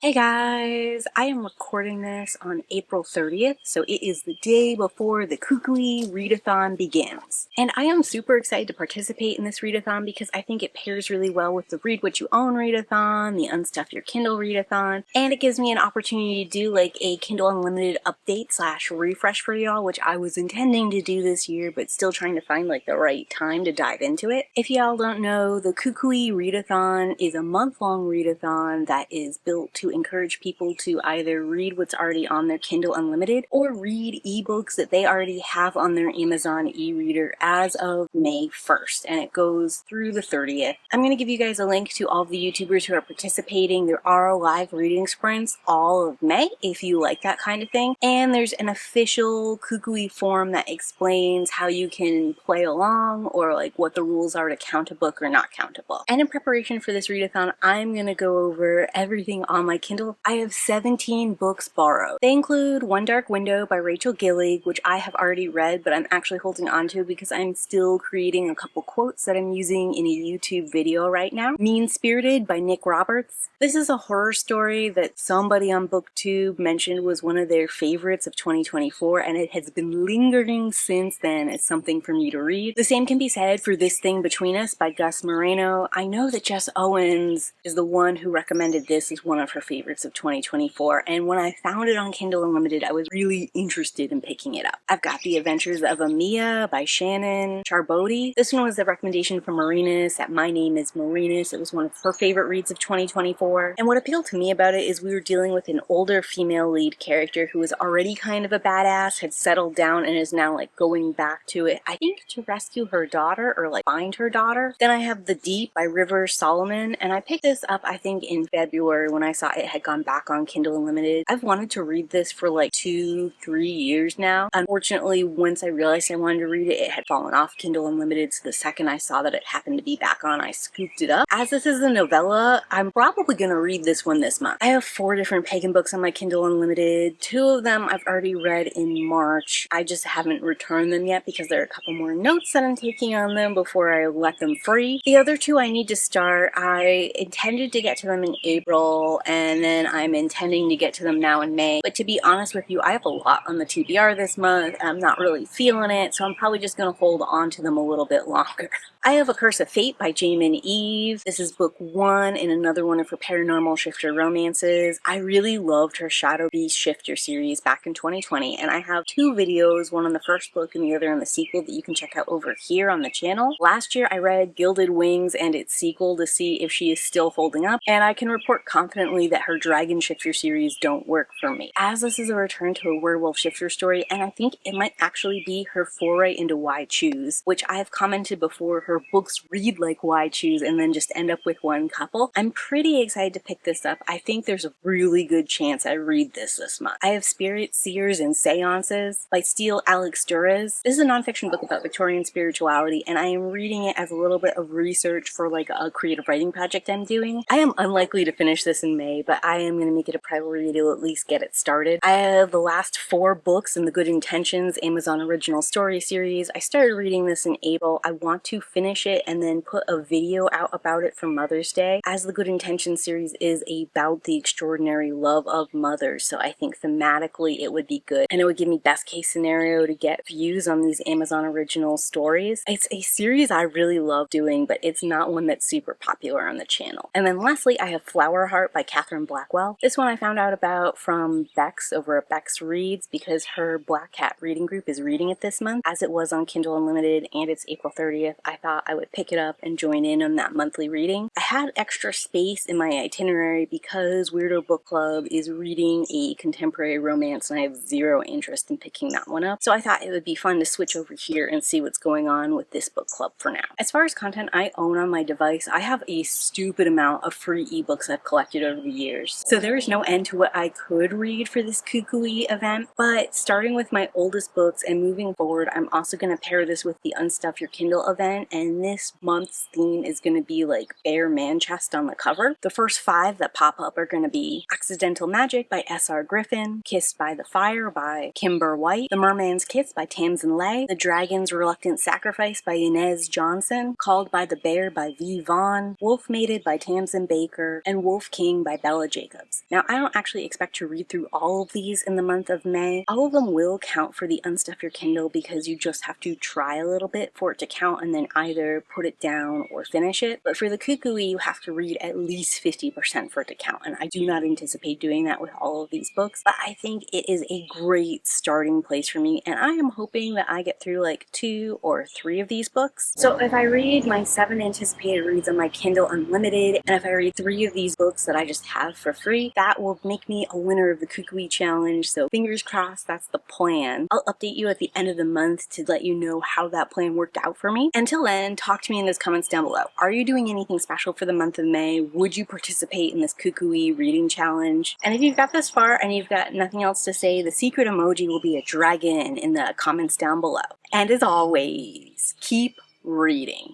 Hey guys, I am recording this on April 30th, so it is the day before the KuKi Readathon begins. And I am super excited to participate in this readathon because I think it pairs really well with the Read What You Own readathon, the Unstuff Your Kindle readathon, and it gives me an opportunity to do like a Kindle Unlimited update slash refresh for y'all, which I was intending to do this year, but still trying to find like the right time to dive into it. If y'all don't know, the KuKi Readathon is a month-long readathon that is built to encourage people to either read what's already on their Kindle Unlimited or read ebooks that they already have on their Amazon e-reader as of May 1st, and it goes through the 30th. I'm going to give you guys a link to all of the YouTubers who are participating. There are live reading sprints all of May if you like that kind of thing, and there's an official KuKi forum that explains how you can play along or like what the rules are to count a book or not count a book. And in preparation for this readathon, I'm going to go over everything on my Kindle. I have 17 books borrowed. They include One Dark Window by Rachel Gillig, which I have already read, but I'm actually holding on to because I'm still creating a couple quotes that I'm using in a YouTube video right now. Mean Spirited by Nick Roberts. This is a horror story that somebody on BookTube mentioned was one of their favorites of 2024, and it has been lingering since then as something for me to read. The same can be said for This Thing Between Us by Gus Moreno. I know that Jess Owens is the one who recommended this as one of her favorites of 2024, and when I found it on Kindle Unlimited, I was really interested in picking it up. I've got The Adventures of Ahtiya by Shannon Charbodi. This one was a recommendation from Marinus at My Name is Marinus. It was one of her favorite reads of 2024, and what appealed to me about it is we were dealing with an older female lead character who was already kind of a badass, had settled down, and is now like going back to it, I think to rescue her daughter or like find her daughter. Then I have The Deep by River Solomon, and I picked this up I think in February when I saw it had gone back on Kindle Unlimited. I've wanted to read this for like 2-3 years now. Unfortunately, once I realized I wanted to read it, it had fallen off Kindle Unlimited, so the second I saw that it happened to be back on, I scooped it up. As this is a novella, I'm probably going to read this one this month. I have 4 different pagan books on my Kindle Unlimited. 2 of them I've already read in March. I just haven't returned them yet because there are a couple more notes that I'm taking on them before I let them free. The other 2 I need to start. I intended to get to them in April, and then I'm intending to get to them now in May. But to be honest with you, I have a lot on the TBR this month, and I'm not really feeling it, so I'm probably just going to hold on to them a little bit longer. I have A Curse of Fate by Jamin Eve. This is book 1 in another one of her paranormal shifter romances. I really loved her Shadow Beast shifter series back in 2020, and I have 2 videos, one on the first book and the other on the sequel, that you can check out over here on the channel. Last year I read Gilded Wings and its sequel to see if she is still holding up, and I can report confidently that her Dragon shifter series don't work for me. As this is a return to a werewolf shifter story, and I think it might actually be her foray into Why Choose, which I have commented before, her books read like Why Choose and then just end up with one couple. I'm pretty excited to pick this up. I think there's a really good chance I read this month. I have Spirit Seers and Seances by Steele Alex Duras. This is a nonfiction book about Victorian spirituality, and I am reading it as a little bit of research for like a creative writing project I'm doing. I am unlikely to finish this in May, but I am going to make it a priority to at least get it started. I have the last 4 books in the Good Intentions Amazon Original Story series. I started reading this in April. I want to finish it and then put a video out about it for Mother's Day, as the Good Intentions series is about the extraordinary love of mothers, so I think thematically it would be good, and it would give me best case scenario to get views on these Amazon Original stories. It's a series I really love doing, but it's not one that's super popular on the channel. And then lastly, I have Flowerheart by Catherine Blackwell. This one I found out about from Bex over at Bex Reads because her Black Cat reading group is reading it this month. As it was on Kindle Unlimited and it's April 30th, I thought I would pick it up and join in on that monthly reading. I had extra space in my itinerary because Weirdo Book Club is reading a contemporary romance and I have 0 interest in picking that one up, so I thought it would be fun to switch over here and see what's going on with this book club for now. As far as content I own on my device, I have a stupid amount of free ebooks I've collected over the years, so there is no end to what I could read for this KuKi event, but starting with my oldest books and moving forward, I'm also going to pair this with the Unstuff Your Kindle event, and this month's theme is going to be like Bare Man Chest on the cover. The first 5 that pop up are going to be Accidental Magic by S.R. Griffin, Kissed by the Fire by Kimber White, The Merman's Kiss by Tamsin Lay, The Dragon's Reluctant Sacrifice by Inez Johnson, Called by the Bear by V. Vaughn, Wolf Mated by Tamsin Baker, and Wolf King by Bella Bella Jacobs. Now, I don't actually expect to read through all of these in the month of May. All of them will count for the Unstuff Your Kindle because you just have to try a little bit for it to count and then either put it down or finish it. But for the KuKi, you have to read at least 50% for it to count, and I do not anticipate doing that with all of these books, but I think it is a great starting place for me, and I am hoping that I get through like 2 or 3 of these books. So if I read my 7 anticipated reads on my Kindle Unlimited, and if I read 3 of these books that I just have for free, that will make me a winner of the KuKi challenge, so fingers crossed, that's the plan. I'll update you at the end of the month to let you know how that plan worked out for me. Until then, talk to me in those comments down below. Are you doing anything special for the month of May? Would you participate in this KuKi reading challenge? And if you've got this far and you've got nothing else to say, the secret emoji will be a dragon in the comments down below. And as always, keep reading.